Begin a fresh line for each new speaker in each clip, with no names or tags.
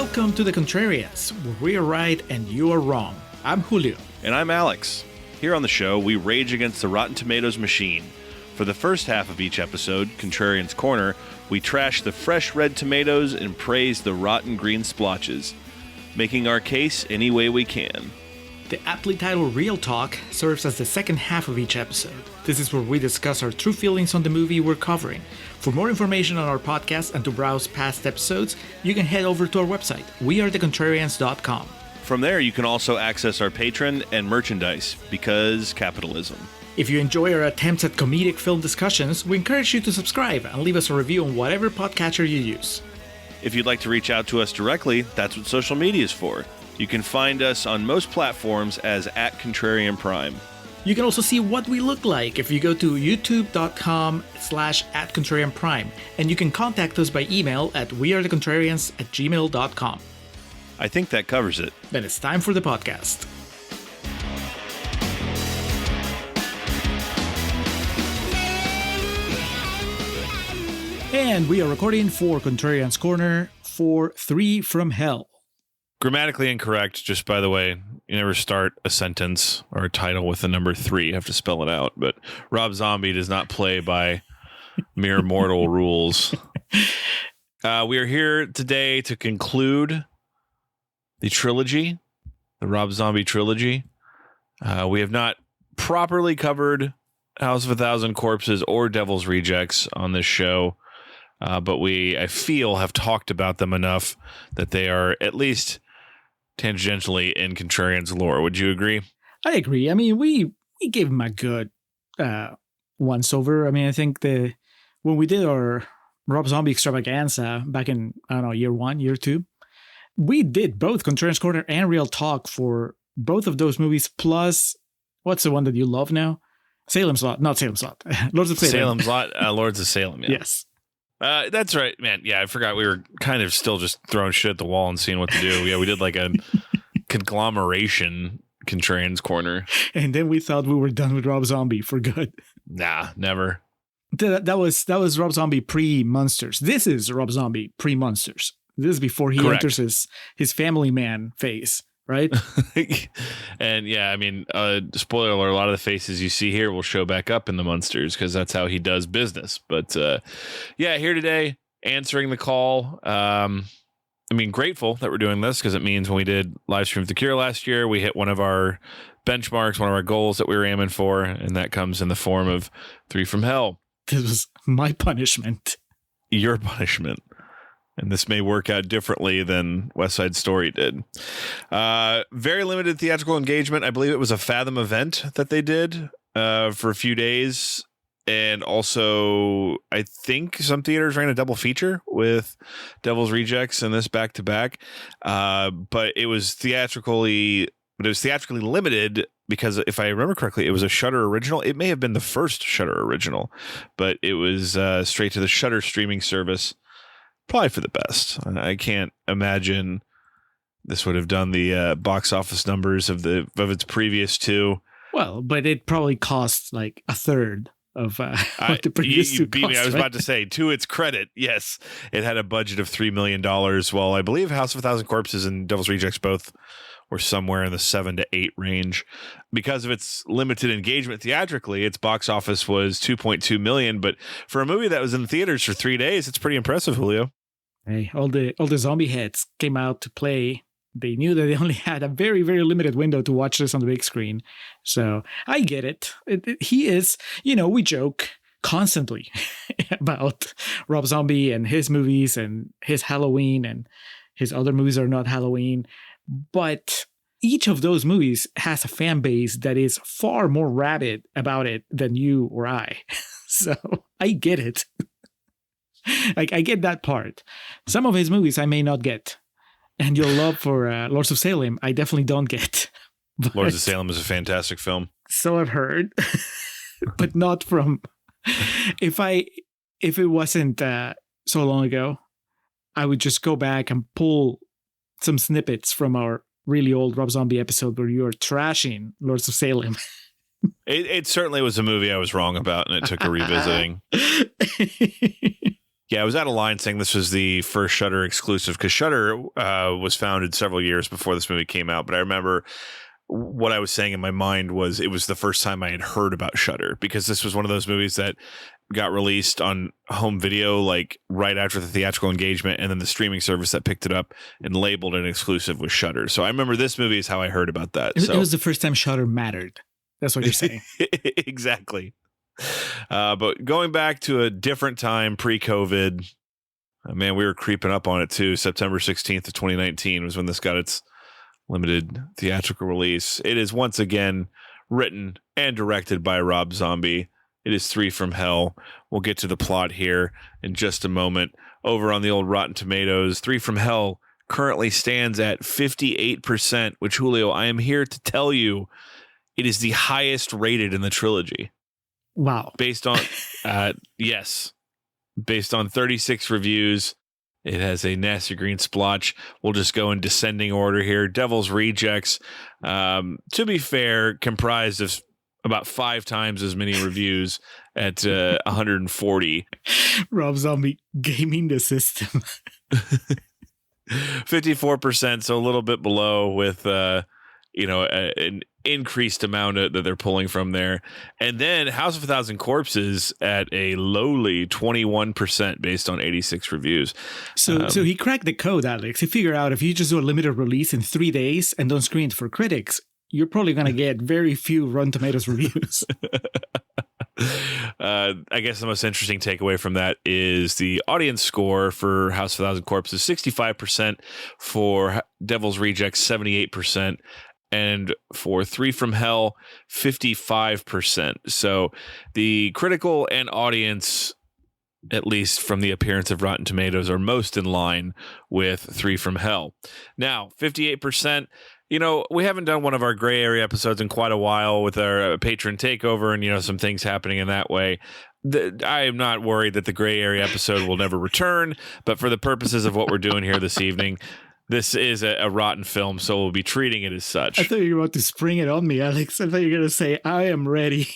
Welcome to the Contrarians, where we are right and you are wrong. I'm Julio.
And I'm Alex. Here on the show, we rage against the Rotten Tomatoes machine. For the first half of each episode, Contrarians Corner, we trash the fresh red tomatoes and praise the rotten green splotches, making our case any way we can.
The aptly titled Real Talk serves as the second half of each episode. This is where we discuss our true feelings on the movie we're covering. For more information on our podcast and to browse past episodes, you can head over to our website, wearethecontrarians.com.
From there, you can also access our Patreon and merchandise, because capitalism.
If you enjoy our attempts at comedic film discussions, we encourage you to subscribe and leave us a review on whatever podcatcher you use.
If you'd like to reach out to us directly, that's what social media is for. You can find us on most platforms as @ContrarianPrime.
You can also see what we look like if you go to youtube.com/@ContrarianPrime, and you can contact us by email at wearethecontrarians@gmail.com.
I think that covers it.
Then it's time for the podcast. And we are recording for Contrarians Corner for 3 from Hell.
Grammatically incorrect, just by the way. You never start a sentence or a title with the number 3. You have to spell it out. But Rob Zombie does not play by mere mortal rules. We are here today to conclude the trilogy, the Rob Zombie trilogy. We have not properly covered House of a Thousand Corpses or Devil's Rejects on this show. But I feel, have talked about them enough that they are at least tangentially in Contrarian's lore. Would you agree?
I agree. I mean, we gave him a good once over. I mean, I think when we did our Rob Zombie extravaganza back in, year 1, year 2, we did both Contrarians Corner and Real Talk for both of those movies. Plus, what's the one that you love now? Salem's Lot. Not Salem's Lot. Lords of Salem.
Salem's Lot, Lords of Salem, yeah.
Yes.
That's right, man. Yeah, I forgot we were kind of still just throwing shit at the wall and seeing what to do. Yeah, we did like a conglomeration Contrarians Corner.
And then we thought we were done with Rob Zombie for good.
Nah, never.
That was Rob Zombie pre-Monsters. This is Rob Zombie pre-Monsters. This is before he enters his family man phase, right?
And yeah, I mean, spoiler alert, a lot of the faces you see here will show back up in the Monsters because that's how he does business. But yeah, here today, answering the call. Grateful that we're doing this because it means when we did Livestream with the Cure last year, we hit one of our benchmarks, one of our goals that we were aiming for, and that comes in the form of 3 from Hell.
This was my punishment.
Your punishment. And this may work out differently than West Side Story did. Very limited theatrical engagement. I believe it was a Fathom event that they did for a few days. And also, I think some theaters ran a double feature with Devil's Rejects and this back-to-back. But it was theatrically limited because if I remember correctly, it was a Shudder original. It may have been the first Shudder original, but it was straight to the Shudder streaming service. Probably for the best. I can't imagine this would have done the box office numbers of its previous 2.
Well, but it probably cost like a third of what the previous 2
beat
cost,
me. I was
right?
about to say, to its credit, yes, it had a budget of $3 million. Well, I believe House of a Thousand Corpses and Devil's Rejects both were somewhere in the 7 to 8 range. Because of its limited engagement theatrically, its box office was $2.2 million. But for a movie that was in theaters for 3 days, it's pretty impressive, Julio.
Hey, all the zombie heads came out to play. They knew that they only had a very, very limited window to watch this on the big screen. So I get it. He is, we joke constantly about Rob Zombie and his movies and his Halloween, and his other movies are not Halloween. But each of those movies has a fan base that is far more rabid about it than you or I. So I get it. I get that part. Some of his movies I may not get. And your love for Lords of Salem, I definitely don't get. But
Lords of Salem is a fantastic film.
So I've heard. But not from... If it wasn't so long ago, I would just go back and pull some snippets from our really old Rob Zombie episode where you are trashing Lords of Salem.
It certainly was a movie I was wrong about, and it took a revisiting. Yeah, I was at a line saying this was the first Shudder exclusive because Shudder was founded several years before this movie came out. But I remember what I was saying in my mind was it was the first time I had heard about Shudder because this was one of those movies that got released on home video like right after the theatrical engagement, and then the streaming service that picked it up and labeled it exclusive was Shudder. So I remember this movie is how I heard about that.
It was the first time Shudder mattered. That's what you're saying.
Exactly. But going back to a different time, pre-COVID, man, we were creeping up on it too. September 16th of 2019 was when this got its limited theatrical release. It is once again written and directed by Rob Zombie. It is Three from Hell. We'll get to the plot here in just a moment. Over on the old Rotten Tomatoes, Three from Hell currently stands at 58%, which, Julio, I am here to tell you it is the highest rated in the trilogy.
Wow.
Based on, yes, based on 36 reviews. It has a nasty green splotch. We'll just go in descending order here. Devil's Rejects, to be fair, comprised of about 5 times as many reviews at 140.
Rob Zombie gaming the system.
54%, so a little bit below with, an increased amount that they're pulling from there. And then House of a Thousand Corpses at a lowly 21% based on 86 reviews.
So he cracked the code, Alex. He figured out if you just do a limited release in 3 days and don't screen it for critics, you're probably going to get very few Rotten Tomatoes reviews.
I guess the most interesting takeaway from that is the audience score for House of a Thousand Corpses, 65%, for Devil's Rejects, 78%, and for Three from Hell, 55%. So the critical and audience, at least from the appearance of Rotten Tomatoes, are most in line with Three from Hell. Now, 58%. We haven't done one of our gray area episodes in quite a while with our patron takeover and, some things happening in that way. I am not worried that the gray area episode will never return, but for the purposes of what we're doing here this evening, this is a rotten film, so we'll be treating it as such.
I thought you were about to spring it on me, Alex. I thought you were going to say, I am ready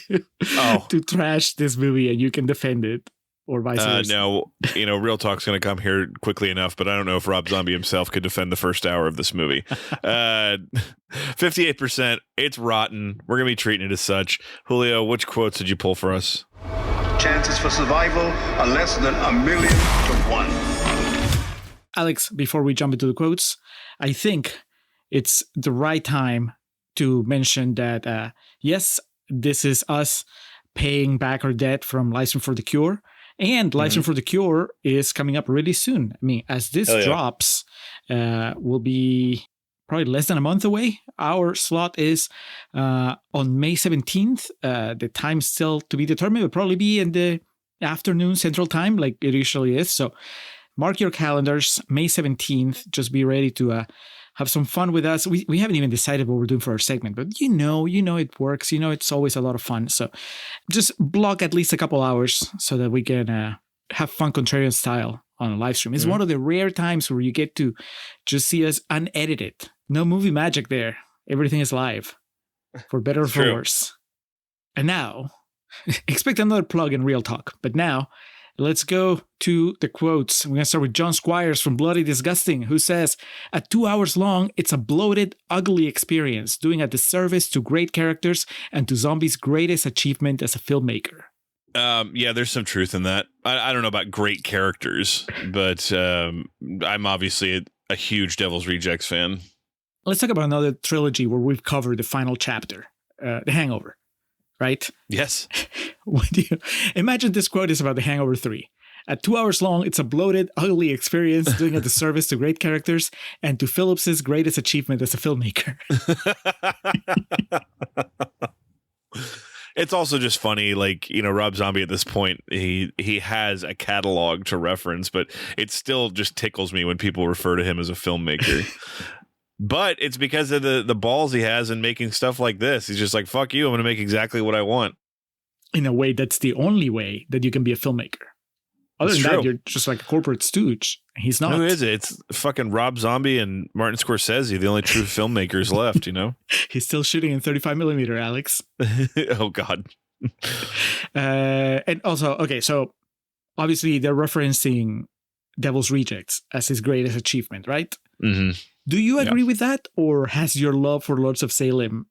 to trash this movie and you can defend it. Or vice versa.
No, Real Talk's going to come here quickly enough, but I don't know if Rob Zombie himself could defend the first hour of this movie. 58%, it's rotten. We're going to be treating it as such. Julio, which quotes did you pull for us?
Chances for survival are less than 1,000,000 to 1.
Alex, before we jump into the quotes, I think it's the right time to mention that, yes, this is us paying back our debt from Livestream for the Cure. And Livestream for the Cure is coming up really soon. I mean, as this drops, will be probably less than a month away. Our slot is on May 17th. The time's still to be determined. It'll probably be in the afternoon Central Time, like it usually is. So mark your calendars, May 17th. Just be ready to have some fun with us. We haven't even decided what we're doing for our segment, but you know it works. It's always a lot of fun. So just block at least a couple hours so that we can have fun Contrarian style on a live stream. It's one of the rare times where you get to just see us unedited. No movie magic there. Everything is live, for better or for worse. And now, expect another plug in Real Talk. But now, let's go to the quotes. We're going to start with John Squires from Bloody Disgusting, who says, at 2 hours long, it's a bloated, ugly experience, doing a disservice to great characters and to Zombie's greatest achievement as a filmmaker.
Yeah, there's some truth in that. I don't know about great characters, but I'm obviously a huge Devil's Rejects fan.
Let's talk about another trilogy where we've covered the final chapter, The Hangover. Right?
Yes.
Imagine this quote is about The Hangover 3. At 2 hours long, it's a bloated, ugly experience doing a disservice to great characters and to Phillips's greatest achievement as a filmmaker.
It's also just funny, Rob Zombie at this point, he has a catalog to reference, but it still just tickles me when people refer to him as a filmmaker. But it's because of the balls he has in making stuff like this. He's just like, fuck you, I'm going to make exactly what I want. In
a way, that's the only way that you can be a filmmaker. Other than that, you're just like a corporate stooge. He's not.
Who is it? It's fucking Rob Zombie and Martin Scorsese, the only true filmmakers left,
He's still shooting in 35mm, Alex.
Oh, God.
And also, okay, so obviously they're referencing Devil's Rejects as his greatest achievement, right?
Mm-hmm.
Do you agree with that? Or has your love for Lords of Salem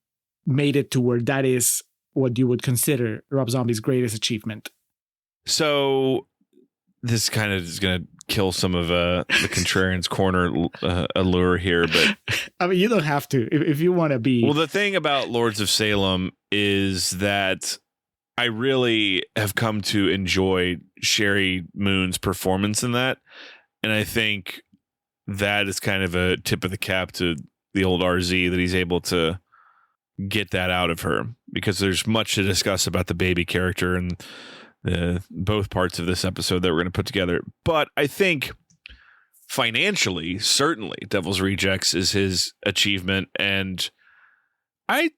made it to where that is what you would consider Rob Zombie's greatest achievement?
So this kind of is going to kill some of the Contrarians Corner allure here, but
I mean, you don't have to if you want to be.
Well, the thing about Lords of Salem is that I really have come to enjoy Sheri Moon's performance in that, and I think that is kind of a tip of the cap to the old RZ that he's able to get that out of her, because there's much to discuss about the baby character and both parts of this episode that we're going to put together. But I think financially, certainly Devil's Rejects is his achievement, and I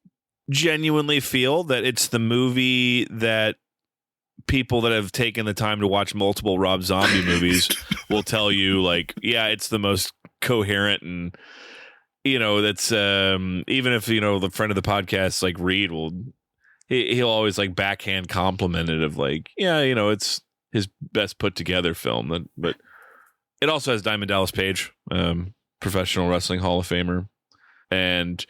genuinely feel that it's the movie that people that have taken the time to watch multiple Rob Zombie movies will tell you, like, yeah, it's the most coherent, and that's even if the friend of the podcast like Reed he'll always like backhand compliment it of like, yeah, it's his best put together film. But it also has Diamond Dallas Page, professional wrestling Hall of Famer, and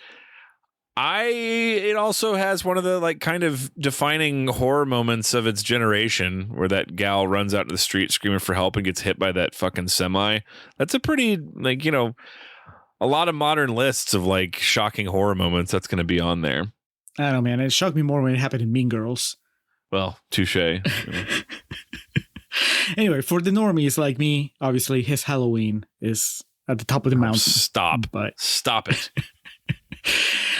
it also has one of the like kind of defining horror moments of its generation, where that gal runs out into the street screaming for help and gets hit by that fucking semi. That's a pretty like, a lot of modern lists of like shocking horror moments. That's going to be on there.
I don't know, man. It shocked me more when it happened in Mean Girls.
Well, touche.
Anyway, for the normies like me, obviously his Halloween is at the top of the mountain.
Stop it.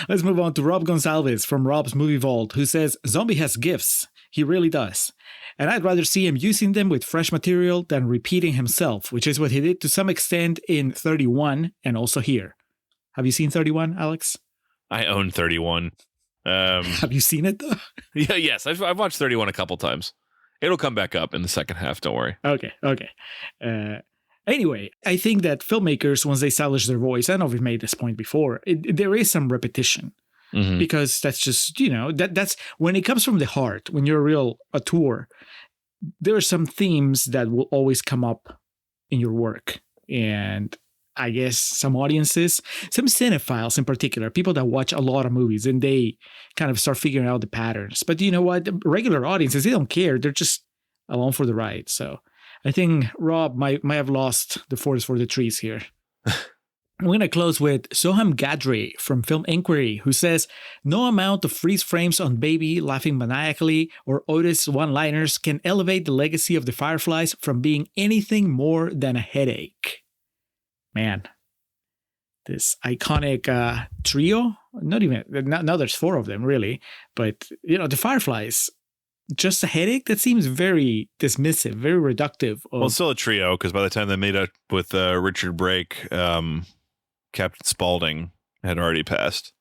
Let's move on to Rob Gonsalves from Rob's Movie Vault, who says, Zombie has gifts. He really does. And I'd rather see him using them with fresh material than repeating himself, which is what he did to some extent in 31 and also here. Have you seen 31, Alex?
I own 31.
Have you seen it, though?
Yeah, yes. I've watched 31 a couple times. It'll come back up in the second half. Don't worry.
Okay. Anyway, I think that filmmakers, once they establish their voice, I don't know if we've made this point before, there is some repetition. Mm-hmm. Because that's just, that's when it comes from the heart, when you're a real auteur, there are some themes that will always come up in your work. And I guess some audiences, some cinephiles in particular, people that watch a lot of movies, and they kind of start figuring out the patterns. But you know what? The regular audiences, they don't care. They're just along for the ride. So I think Rob might have lost the forest for the trees here. We're going to close with Soham Gadre from Film Inquiry, who says, no amount of freeze frames on Baby laughing maniacally or Otis one-liners can elevate the legacy of the Fireflies from being anything more than a headache. Man, this iconic trio, now there's four of them, really. But, the Fireflies, just a headache? That seems very dismissive, very reductive.
Well, it's still a trio, because by the time they made up with Richard Brake, Captain Spaulding had already passed.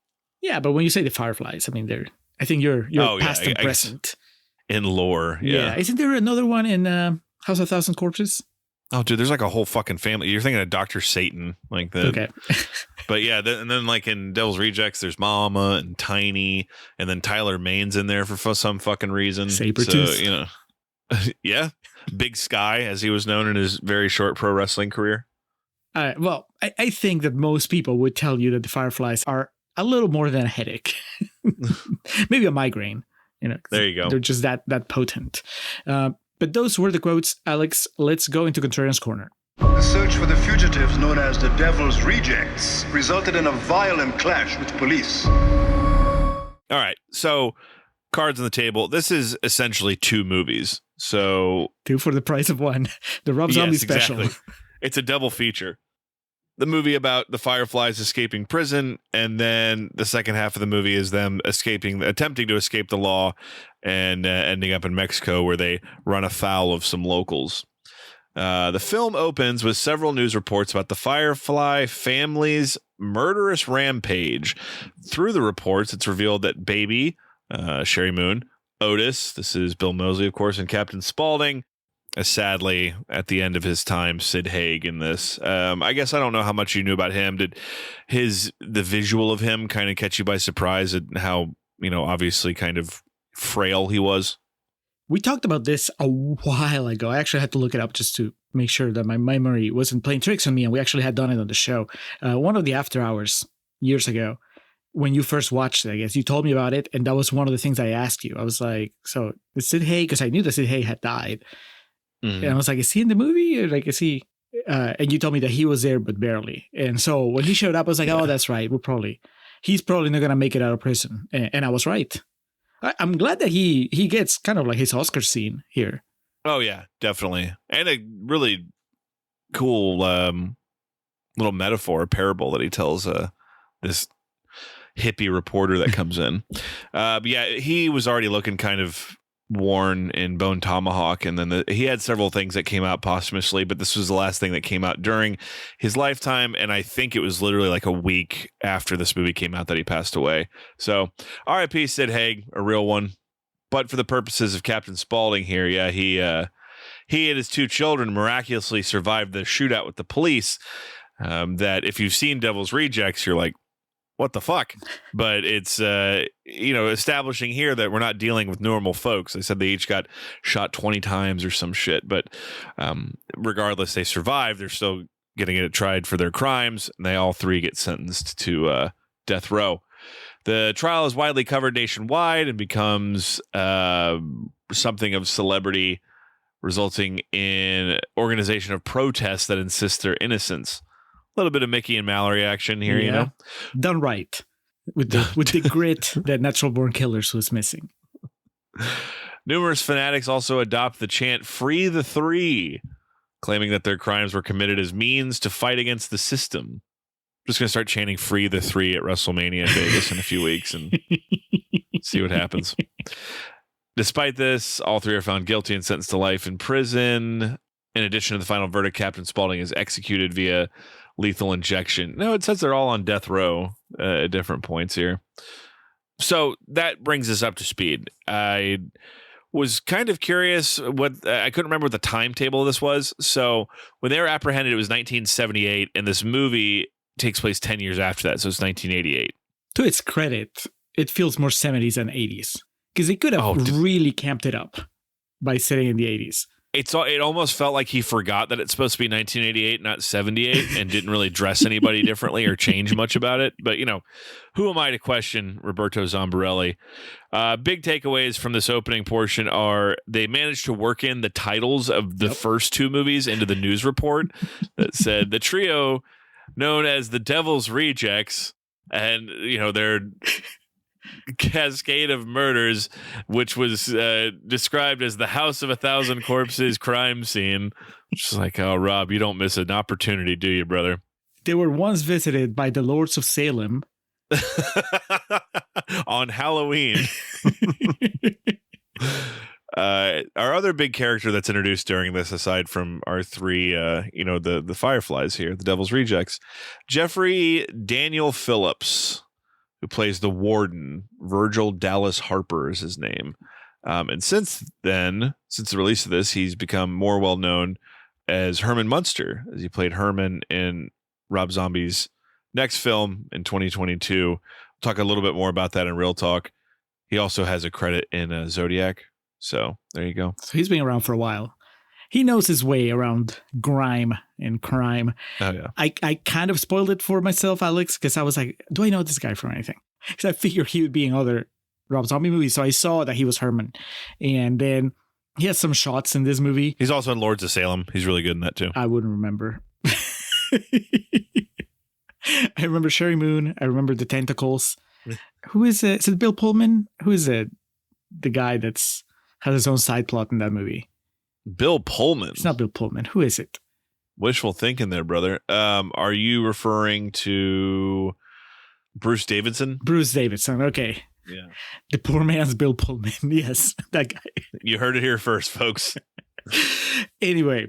Yeah, but when you say the Fireflies, I mean, I think you're past and present.
In lore, yeah.
Isn't there another one in House of 1,000 Corpses?
Oh, dude, there's like a whole fucking family. You're thinking of Dr. Satan, like the.
Okay.
But yeah, and then like in Devil's Rejects, there's Mama and Tiny, and then Tyler Maine's in there for some fucking reason.
Sabretooth.
So, yeah. Big Sky, as he was known in his very short pro wrestling career.
Well, I think that most people would tell you that the Fireflies are a little more than a headache. Maybe a migraine.
There you go.
They're just that potent. But those were the quotes. Alex, let's go into Contrarians Corner.
The search for the fugitives known as the Devil's Rejects resulted in a violent clash with police.
All right, so cards on the table. This is essentially two movies. So
2 for the price of 1. The Rob Zombie special.
Exactly. It's a double feature. The movie about the Fireflies escaping prison, and then the second half of the movie is them attempting to escape the law and ending up in Mexico, where they run afoul of some locals. The film opens with several news reports about the Firefly family's murderous rampage. Through the reports, it's revealed that Baby, Sheri Moon, Otis, this is Bill Moseley, of course, and Captain Spaulding, sadly, at the end of his time, Sid Haig in this. I guess I don't know how much you knew about him. Did the visual of him kind of catch you by surprise at how, obviously kind of frail he was?
We talked about this a while ago. I actually had to look it up just to make sure that my memory wasn't playing tricks on me, and we actually had done it on the show. One of the after hours years ago, when you first watched it, I guess, you told me about it, and that was one of the things I asked you. I was like, so is Sid Haig, because I knew that Sid Haig had died. Mm-hmm. And I was like, is he in the movie? Or like, is he... and you told me that he was there, but barely. And so when he showed up, I was like, oh, that's right. He's probably not going to make it out of prison. And I was right. I'm glad that he gets kind of like his Oscar scene here.
Oh, yeah, definitely. And a really cool little metaphor, parable that he tells this hippie reporter that comes in. But yeah, he was already looking kind of worn in Bone Tomahawk, and then he had several things that came out posthumously, but this was the last thing that came out during his lifetime, and I think it was literally like a week after this movie came out that he passed away. So R.I.P. Sid Haig, a real one. But for the purposes of Captain Spaulding here, yeah, he and his two children miraculously survived the shootout with the police. That if you've seen Devil's Rejects, you're like, what the fuck? But it's, establishing here that we're not dealing with normal folks. They said they each got shot 20 times or some shit. But regardless, they survived. They're still getting it tried for their crimes. And they all three get sentenced to death row. The trial is widely covered nationwide and becomes something of celebrity, resulting in organization of protests that insist their innocence. A little bit of Mickey and Mallory action here, you know?
Done right. With the grit that Natural Born Killers was missing.
Numerous fanatics also adopt the chant, "Free the Three," claiming that their crimes were committed as means to fight against the system. I'm just going to start chanting "Free the Three" at WrestleMania in Vegas in a few weeks and see what happens. Despite this, all three are found guilty and sentenced to life in prison. In addition to the final verdict, Captain Spaulding is executed via lethal injection. No, it says they're all on death row at different points here. So that brings us up to speed. I was kind of curious I couldn't remember what the timetable of this was. So when they were apprehended, it was 1978, and this movie takes place 10 years after that. So it's 1988.
To its credit, it feels more 70s than 80s, because they could have really camped it up by setting in the 80s.
It almost felt like he forgot that it's supposed to be 1988, not 78, and didn't really dress anybody differently or change much about it. But, who am I to question Roberto Zombirelli? Big takeaways from this opening portion are they managed to work in the titles of the first two movies into the news report that said the trio known as the Devil's Rejects, and, their cascade of murders, which was described as the House of 1,000 Corpses crime scene. Just like, oh, Rob, you don't miss an opportunity, do you, brother?
They were once visited by the Lords of Salem
on Halloween. Our other big character that's introduced during this, aside from our three, the Fireflies here, the Devil's Rejects, Jeffrey Daniel Phillips, who plays the warden. Virgil Dallas Harper is his name. And since the release of this, he's become more well known as Herman Munster, as he played Herman in Rob Zombie's next film in 2022. We'll talk a little bit more about that in Real Talk. He also has a credit in Zodiac. So there you go.
So he's been around for a while. He knows his way around grime and crime.
Oh, yeah.
I kind of spoiled it for myself, Alex, because I was like, do I know this guy from anything? Because I figured he would be in other Rob Zombie movies. So I saw that he was Herman. And then he has some shots in this movie.
He's also in Lords of Salem. He's really good in that, too.
I wouldn't remember. I remember Sheri Moon. I remember the tentacles. Who is it? Is it Bill Pullman? Who is it? The guy has his own side plot in that movie.
Bill Pullman.
It's not Bill Pullman. Who is it?
Wishful thinking there, brother. Are you referring to Bruce Davidson?
Bruce Davidson. Okay.
Yeah.
The poor man's Bill Pullman. Yes, that guy.
You heard it here first, folks.
Anyway,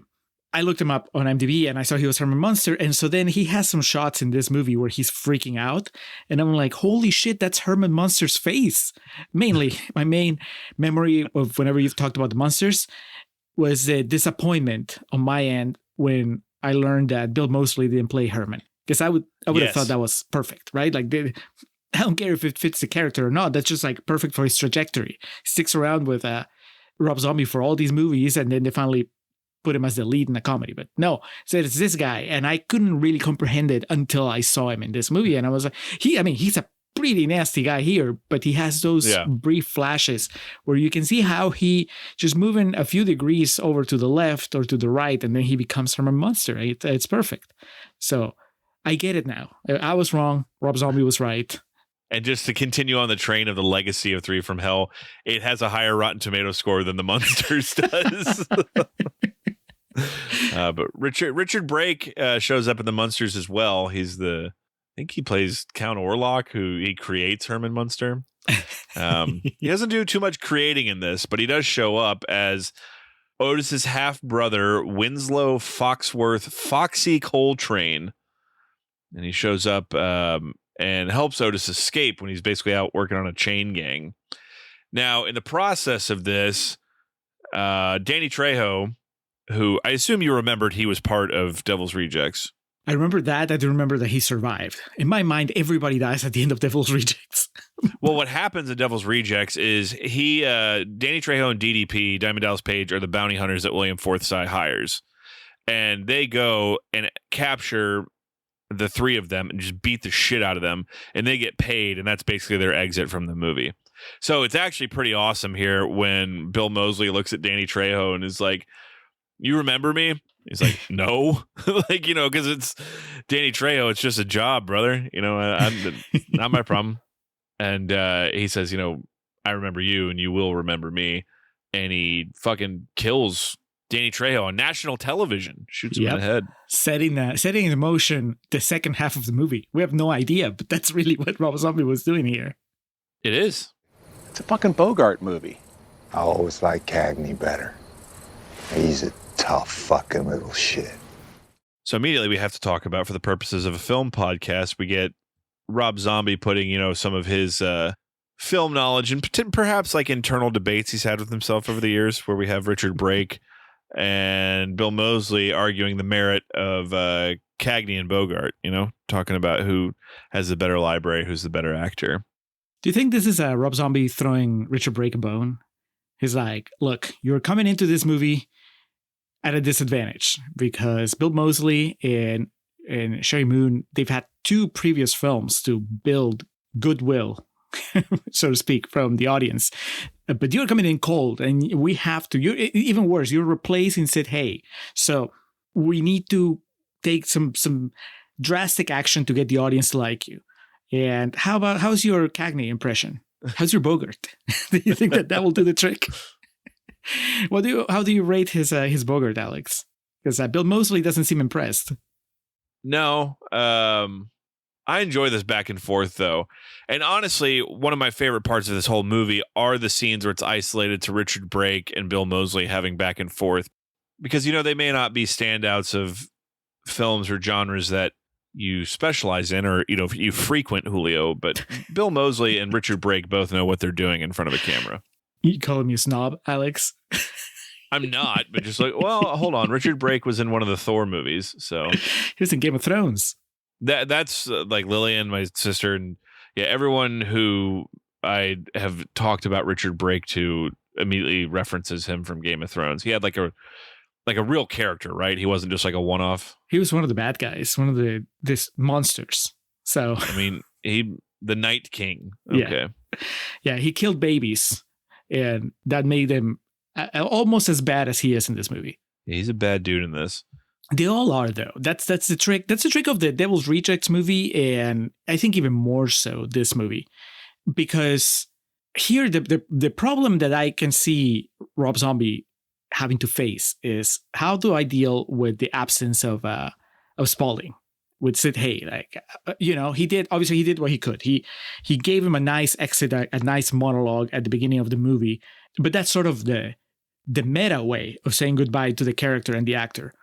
I looked him up on IMDb and I saw he was Herman Munster. And so then he has some shots in this movie where he's freaking out. And I'm like, holy shit, that's Herman Munster's face. Mainly, my main memory of whenever you've talked about the Munsters was a disappointment on my end when I learned that Bill Moseley didn't play Herman. Because I would have thought that was perfect, right? Like, I don't care if it fits the character or not. That's just like perfect for his trajectory. He sticks around with Rob Zombie for all these movies, and then they finally put him as the lead in a comedy. But no, so it's this guy, and I couldn't really comprehend it until I saw him in this movie, and I was like, he's a pretty nasty guy here, but he has those brief flashes where you can see how he just moving a few degrees over to the left or to the right, and then he becomes from a monster. It's perfect. So I get it now. I was wrong. Rob Zombie was right.
And just to continue on the train of the legacy of 3 from Hell, it has a higher Rotten Tomato score than the Munsters does. But Richard Brake shows up in the Munsters as well. I think he plays Count Orlok, who he creates Herman Munster. He doesn't do too much creating in this, but he does show up as Otis's half brother, Winslow Foxworth Foxy Coltrane. And he shows up and helps Otis escape when he's basically out working on a chain gang. Now, in the process of this, Danny Trejo, who I assume you remembered, he was part of Devil's Rejects.
I remember that. I do remember that he survived. In my mind, everybody dies at the end of Devil's Rejects.
Well, what happens in Devil's Rejects is Danny Trejo and DDP, Diamond Dallas Page, are the bounty hunters that William Forsythe hires. And they go and capture the 3 of them and just beat the shit out of them. And they get paid, and that's basically their exit from the movie. So it's actually pretty awesome here when Bill Moseley looks at Danny Trejo and is like, "You remember me?" He's like, "No." Because it's Danny Trejo. It's just a job, brother. Not my problem. And he says, "I remember you and you will remember me." And he fucking kills Danny Trejo on national television, shoots him in the head. Setting
in motion the second half of the movie. We have no idea, but that's really what Rob Zombie was doing here.
It is.
It's a fucking Bogart movie.
I always liked Cagney better. He's a tough fucking little shit.
So immediately we have to talk about, for the purposes of a film podcast, we get Rob Zombie putting, some of his film knowledge and perhaps like internal debates he's had with himself over the years, where we have Richard Brake and Bill Moseley arguing the merit of Cagney and Bogart, talking about who has the better library, who's the better actor.
Do you think this is Rob Zombie throwing Richard Brake a bone? He's like, look, you're coming into this movie at a disadvantage because Bill Moseley and Sheri Moon, they've had 2 previous films to build goodwill, so to speak, from the audience. But you're coming in cold, and we have to. Even worse, you're replacing Sid Haig. So we need to take some drastic action to get the audience to like you. And how's your Cagney impression? How's your Bogart? Do you think that will do the trick? How do you rate his Bogart, Alex? Because Bill Moseley doesn't seem impressed.
No, I enjoy this back and forth, though. And honestly, one of my favorite parts of this whole movie are the scenes where it's isolated to Richard Brake and Bill Moseley having back and forth. Because, they may not be standouts of films or genres that you specialize in or, you frequent, Julio. But Bill Moseley and Richard Brake both know what they're doing in front of a camera.
You calling me a snob, Alex?
I'm not, but just like, well, hold on. Richard Brake was in one of the Thor movies, so
he was in Game of Thrones.
That's like Lillian, my sister, and everyone who I have talked about Richard Brake to immediately references him from Game of Thrones. He had like a real character, right? He wasn't just like a one-off.
He was one of the bad guys, one of this monsters. So
the Night King. Okay,
yeah, he killed babies. And that made him almost as bad as he is in this movie.
He's a bad dude in this.
They all are, though. That's the trick. That's the trick of the Devil's Rejects movie, and I think even more so this movie, because here the problem that I can see Rob Zombie having to face is, how do I deal with the absence of Spaulding with Sid Haig? He did what he could. He gave him a nice exit, a nice monologue at the beginning of the movie, but that's sort of the meta way of saying goodbye to the character and the actor.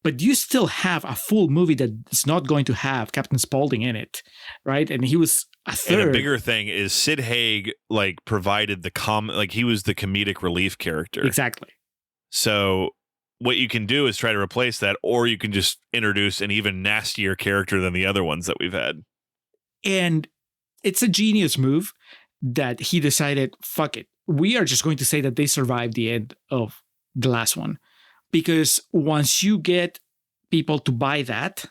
But you still have a full movie that's not going to have Captain Spaulding in it, right? And he was a third.
And a bigger thing is Sid Haig provided he was the comedic relief character.
Exactly.
So what you can do is try to replace that, or you can just introduce an even nastier character than the other ones that we've had.
And it's a genius move that he decided, fuck it, we are just going to say that they survived the end of the last one. Because once you get people to buy that,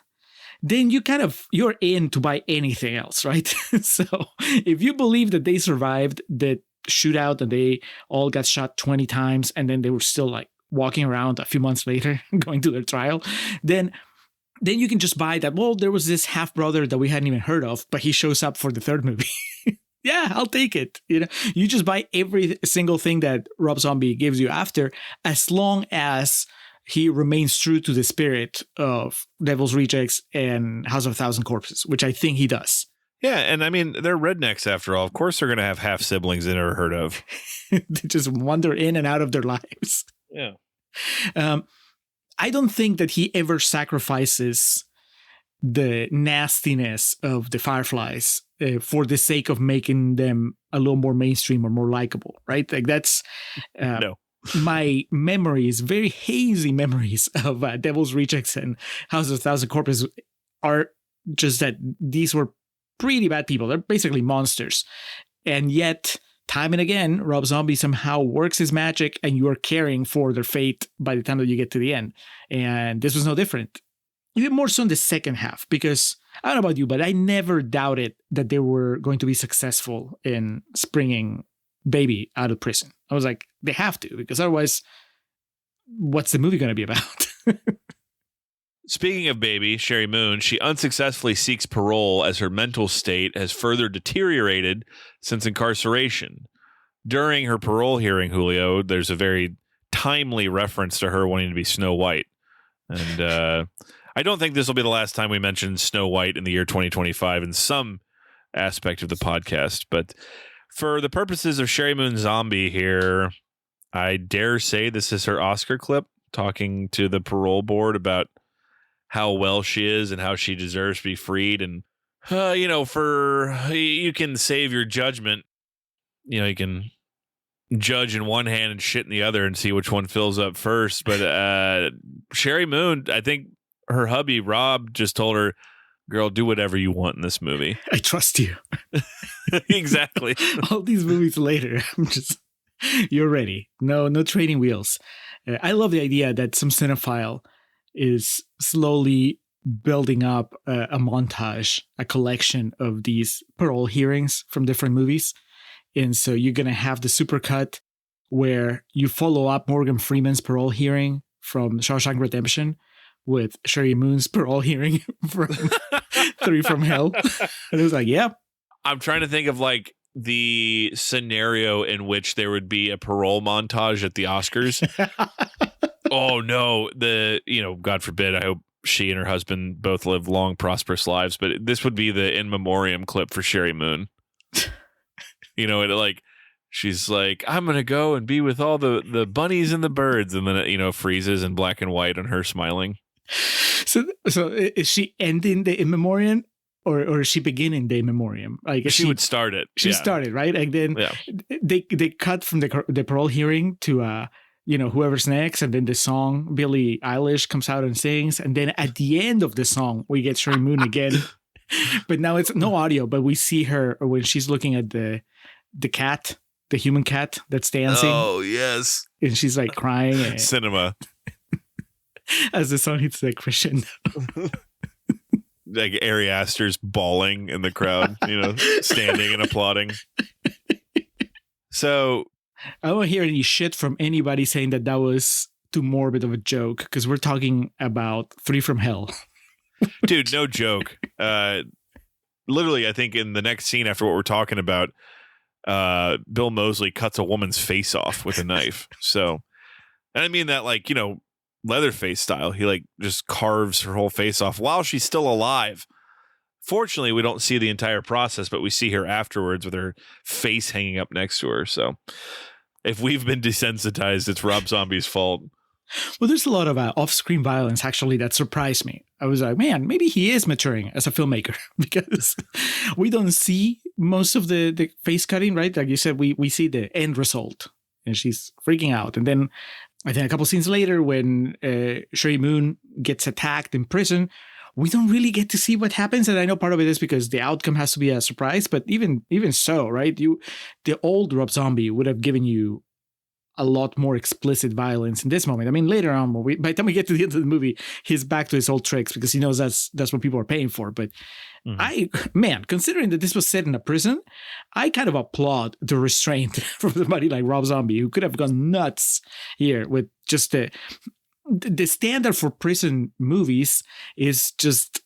then you're in to buy anything else, right? So if you believe that they survived the shootout and they all got shot 20 times and then they were still like walking around a few months later going to their trial, then you can just buy that, well, there was this half brother that we hadn't even heard of, but he shows up for the third movie. Yeah, I'll take it. You just buy every single thing that Rob Zombie gives you after, as long as he remains true to the spirit of Devil's Rejects and House of a Thousand Corpses, which I think he does.
Yeah, and I mean, they're rednecks after all. Of course they're going to have half siblings they never heard of.
They just wander in and out of their lives.
Yeah.
I don't think that he ever sacrifices the nastiness of the Fireflies for the sake of making them a little more mainstream or more likable, right? Like that's
no.
My memories, very hazy memories of Devil's Rejects and House of a Thousand Corpses are just that these were pretty bad people. They're basically monsters. And yet, time and again, Rob Zombie somehow works his magic and you are caring for their fate by the time that you get to the end. And this was no different. Even more so in the second half, because I don't know about you, but I never doubted that they were going to be successful in springing Baby out of prison. I was like, they have to, because otherwise, what's the movie going to be about?
Speaking of Baby, Sheri Moon, she unsuccessfully seeks parole as her mental state has further deteriorated since incarceration. During her parole hearing, Julio, there's a very timely reference to her wanting to be Snow White. And I don't think this will be the last time we mention Snow White in the year 2025 in some aspect of the podcast. But for the purposes of Sheri Moon Zombie here, I dare say this is her Oscar clip talking to the parole board about how well she is and how she deserves to be freed. And, you can save your judgment. You can judge in one hand and shit in the other and see which one fills up first. But Sheri Moon, I think her hubby, Rob, just told her, girl, do whatever you want in this movie.
I trust you.
Exactly.
All these movies later, you're ready. No training wheels. I love the idea that some cinephile is slowly building up a montage, a collection of these parole hearings from different movies. And so you're going to have the supercut where you follow up Morgan Freeman's parole hearing from Shawshank Redemption with Sheri Moon's parole hearing from Three from Hell. And it was like, yeah.
I'm trying to think of like the scenario in which there would be a parole montage at the Oscars. Oh no, God forbid, I hope she and her husband both live long, prosperous lives, but this would be the in memoriam clip for Sheri Moon. She's like, I'm going to go and be with all the bunnies and the birds. And then it, freezes in black and white on her smiling.
So is she ending the in memoriam or is she beginning the in memoriam? Like
she would start it.
She started, right? And then they cut from the parole hearing to, whoever's next. And then the song, Billie Eilish comes out and sings. And then at the end of the song, we get Sheri Moon again. But now it's no audio, but we see her when she's looking at the cat, the human cat that's dancing.
Oh, yes.
And she's like crying.
Cinema.
As the song hits the crescendo.
Like Ari Aster's bawling in the crowd, standing and applauding. So
I don't hear any shit from anybody saying that was too morbid of a joke, because we're talking about Three from Hell.
Dude, no joke. Literally, I think in the next scene after what we're talking about, Bill Moseley cuts a woman's face off with a knife. So, and I mean that Leatherface style. He just carves her whole face off while she's still alive. Fortunately, we don't see the entire process, but we see her afterwards with her face hanging up next to her. So if we've been desensitized, it's Rob Zombie's fault.
Well, there's a lot of off-screen violence, actually, that surprised me. I was like, man, maybe he is maturing as a filmmaker, because we don't see most of the face cutting, right? Like you said, we see the end result, and she's freaking out. And then I think a couple scenes later, when Sheri Moon gets attacked in prison, we don't really get to see what happens. And I know part of it is because the outcome has to be a surprise, but even so, right? The old Rob Zombie would have given you a lot more explicit violence in this moment. I mean, later on, by the time we get to the end of the movie, he's back to his old tricks because he knows that's what people are paying for. But considering that this was set in a prison, I kind of applaud the restraint from somebody like Rob Zombie, who could have gone nuts here with just the standard for prison movies is just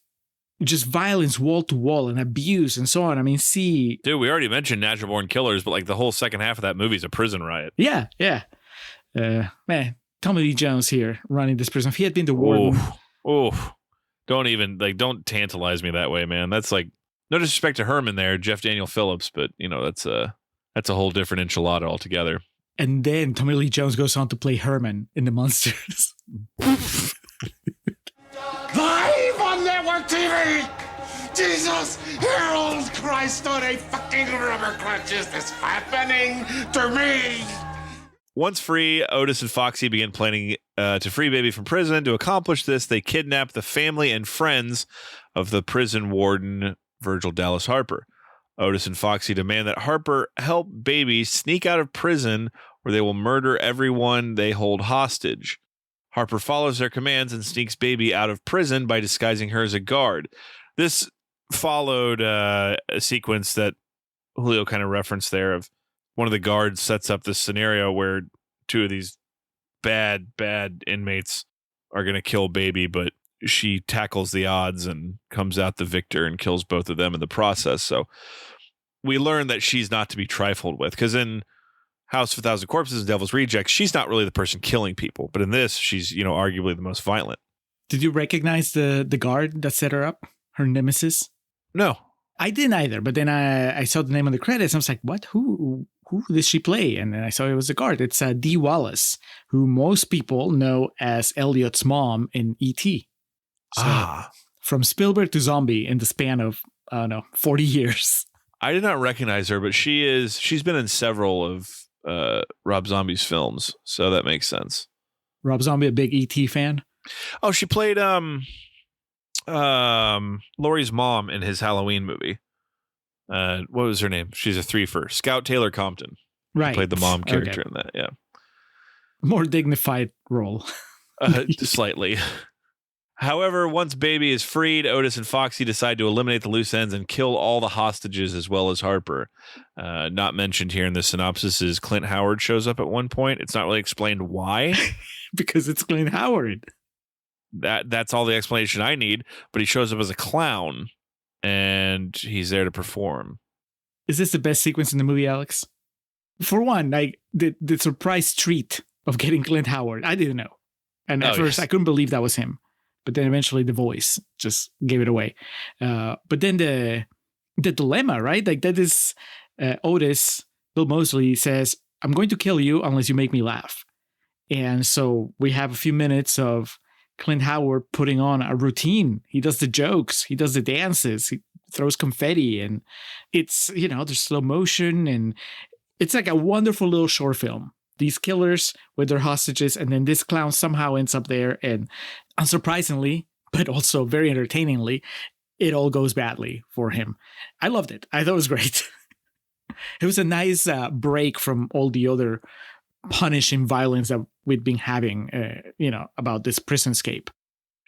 violence wall to wall and abuse and so on. I mean,
dude, we already mentioned Natural Born Killers, but like the whole second half of that movie is a prison riot.
Yeah. Man, Tommy Lee Jones here running this prison. If he had been the warden.
Don't tantalize me that way, man. That's like, no disrespect to Herman there, Jeff Daniel Phillips, but that's a whole different enchilada altogether.
And then Tommy Lee Jones goes on to play Herman in The Monsters.
Live on network TV! Jesus, Harold Christ on a fucking rubber clutch, is this happening to me?
Once free, Otis and Foxy begin planning to free Baby from prison. To accomplish this, they kidnap the family and friends of the prison warden, Virgil Dallas Harper. Otis and Foxy demand that Harper help Baby sneak out of prison, where they will murder everyone they hold hostage. Harper follows their commands and sneaks Baby out of prison by disguising her as a guard. This followed a sequence that Julio kind of referenced there of one of the guards sets up this scenario where two of these bad inmates are going to kill Baby, but she tackles the odds and comes out the victor and kills both of them in the process. So we learn that she's not to be trifled with, because in House of a Thousand Corpses and Devil's Rejects, she's not really the person killing people, but in this, she's arguably the most violent.
Did you recognize the guard that set her up, her nemesis?
No,
I didn't either. But then I saw the name on the credits. And I was like, what? Who did she play? And then I saw it was the guard. It's Dee Wallace, who most people know as Elliot's mom in E.T. So, from Spielberg to Zombie in the span of 40 years.
I did not recognize her, but she's been in several of Rob Zombie's films, so that makes sense.
Rob Zombie, a big E.T. fan?
Oh, she played Laurie's mom in his Halloween movie. What was her name? She's a threefer. Scout Taylor Compton.
Right.
She played the mom character in that, yeah.
More dignified role.
Slightly. However, once Baby is freed, Otis and Foxy decide to eliminate the loose ends and kill all the hostages as well as Harper. Not mentioned here in the synopsis is Clint Howard shows up at one point. It's not really explained why.
Because it's Clint Howard.
That's all the explanation I need, but he shows up as a clown and he's there to perform.
Is this the best sequence in the movie, Alex? For one, like the surprise treat of getting Clint Howard. I didn't know. And at first I couldn't believe that was him. But then eventually the voice just gave it away. But then the dilemma, right? Like that is Otis, Bill Moseley says, I'm going to kill you unless you make me laugh. And so we have a few minutes of Clint Howard putting on a routine. He does the jokes. He does the dances. He throws confetti. And it's, there's slow motion. And it's like a wonderful little short film. These killers with their hostages, and then this clown somehow ends up there, and unsurprisingly, but also very entertainingly, it all goes badly for him. I loved it. I thought it was great. It was a nice break from all the other punishing violence that we'd been having, about this prisonscape.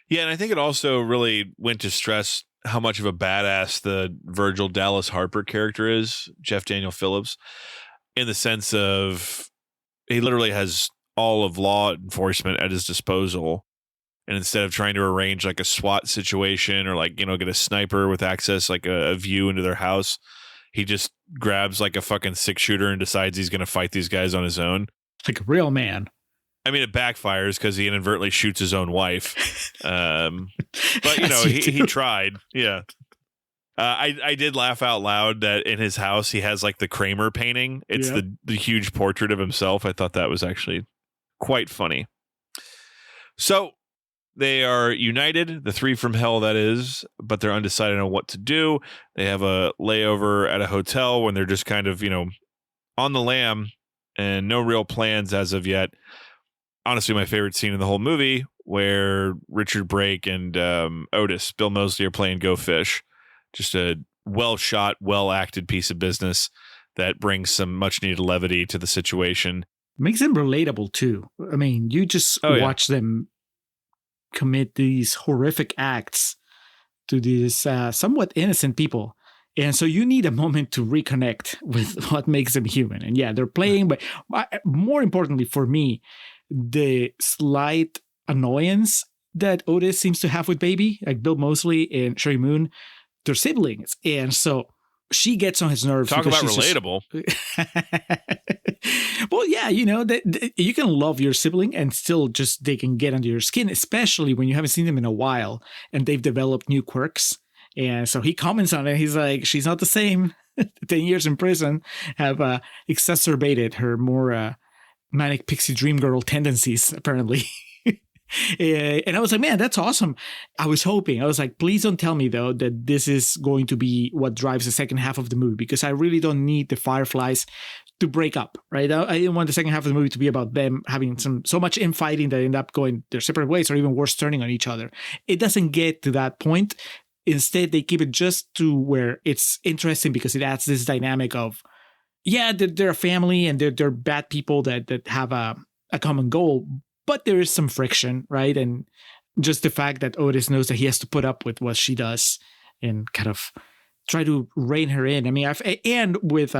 Yeah, and I think it also really went to stress how much of a badass the Virgil Dallas Harper character is, Jeff Daniel Phillips, in the sense of he literally has all of law enforcement at his disposal. And instead of trying to arrange like a SWAT situation or get a sniper with access, like a view into their house, he just grabs like a fucking 6-shooter and decides he's going to fight these guys on his own.
Like a real man.
I mean, it backfires because he inadvertently shoots his own wife. But, he tried. Yeah. I did laugh out loud that in his house he has like the Kramer painting. It's the huge portrait of himself. I thought that was actually quite funny. So they are united, the three from hell that is, but they're undecided on what to do. They have a layover at a hotel when they're just kind of, on the lam and no real plans as of yet. honestly my favorite scene in the whole movie, where Richard Brake and Otis, Bill Moseley, are playing Go Fish. Just a well shot, well acted piece of business that brings some much needed levity to the situation.
Makes them relatable too. I mean, you just watch them commit these horrific acts to these somewhat innocent people. And so you need a moment to reconnect with what makes them human. And yeah, they're playing, but more importantly for me, the slight annoyance that Otis seems to have with Baby, like Bill Moseley and Sheri Moon, they're siblings. And so she gets on his nerves.
Talk about relatable.
Well, yeah, you know, you can love your sibling and still just they can get under your skin, especially when you haven't seen them in a while and they've developed new quirks. And so he comments on it. He's like, she's not the same. 10 years in prison have exacerbated her more manic pixie dream girl tendencies, apparently. And I was like, man, that's awesome. I was like, please don't tell me, though, that this is going to be what drives the second half of the movie, because I really don't need the Fireflies to break up, right? I didn't want the second half of the movie to be about them having so much infighting that end up going their separate ways, or even worse, turning on each other. It doesn't get to that point. Instead, they keep it just to where it's interesting because it adds this dynamic of, yeah, they're a family and they're bad people that have a common goal, but there is some friction, right? And just the fact that Otis knows that he has to put up with what she does and kind of try to rein her in. I mean, and with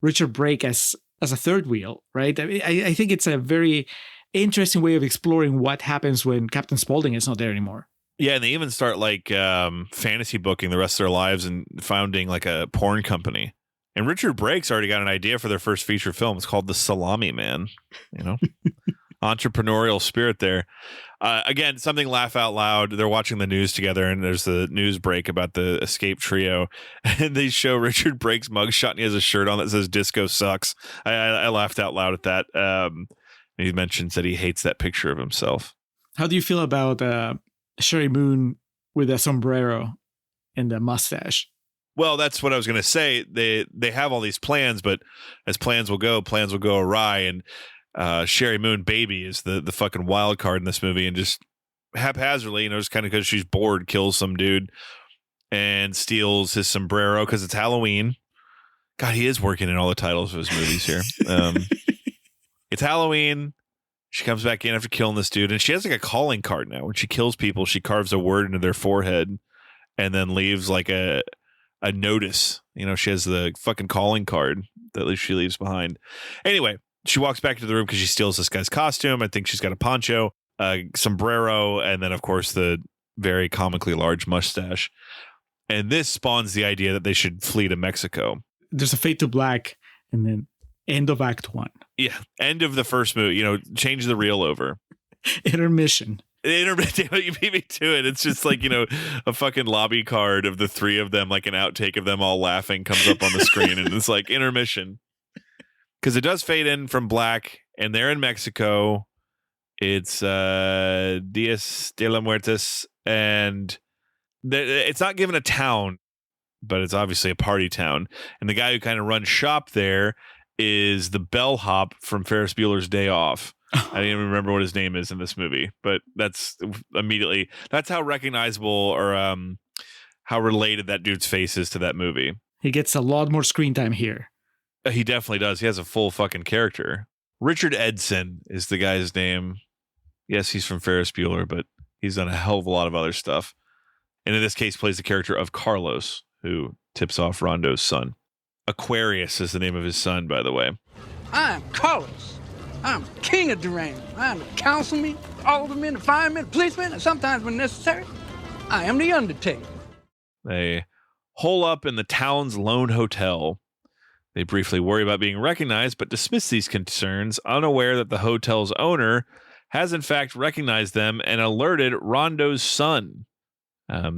Richard Brake as a third wheel, right? I think it's a very interesting way of exploring what happens when Captain Spaulding is not there anymore.
Yeah, and they even start like fantasy booking the rest of their lives and founding like a porn company. And Richard Brake's already got an idea for their first feature film. It's called The Salami Man. You know, entrepreneurial spirit there. Again, something laugh out loud. They're watching the news together, and there's the news break about the escape trio, and they show Richard Brake's mugshot, and he has a shirt on that says "Disco sucks." I laughed out loud at that. He mentions that he hates that picture of himself.
How do you feel about Sheri Moon with a sombrero and a mustache?
Well, that's what I was going to say. They have all these plans, but as plans will go awry. And Sheri Moon, Baby, is the fucking wild card in this movie, and just haphazardly, you know, just kind of because she's bored, kills some dude and steals his sombrero because it's Halloween. God, he is working in all the titles of his movies here. It's Halloween. She comes back in after killing this dude, and she has like a calling card now. When she kills people, she carves a word into their forehead and then leaves like a notice. You know, she has the fucking calling card that she leaves behind. Anyway, she walks back into the room because she steals this guy's costume. I think she's got a poncho, a sombrero, and then, of course, the very comically large mustache. And this spawns the idea that they should flee to Mexico.
There's a fade to black, and then end of Act 1.
Yeah, end of the first movie. You know, change the reel over.
Intermission.
You beat me to it. It's just like, you know, a fucking lobby card of the three of them, like an outtake of them all laughing comes up on the screen, and it's like intermission. Because it does fade in from black, and they're in Mexico. It's Dias de la Muertes, and it's not given a town, but it's obviously a party town. And the guy who kind of runs shop there is the bellhop from Ferris Bueller's Day Off. I didn't even remember what his name is in this movie, but that's how recognizable or how related that dude's face is to that movie.
He gets a lot more screen time here.
He definitely does. He has a full fucking character. Richard Edson is the guy's name. Yes, he's from Ferris Bueller, but he's done a hell of a lot of other stuff. And in this case, plays the character of Carlos, who tips off Rondo's son. Aquarius is the name of his son, by the way.
I'm Carlos. I'm king of Durango. I'm the councilman, alderman, the fireman, the policeman, and sometimes when necessary, I am the Undertaker.
They hole up in the town's lone hotel. They briefly worry about being recognized, but dismiss these concerns, unaware that the hotel's owner has in fact recognized them and alerted Rondo's son.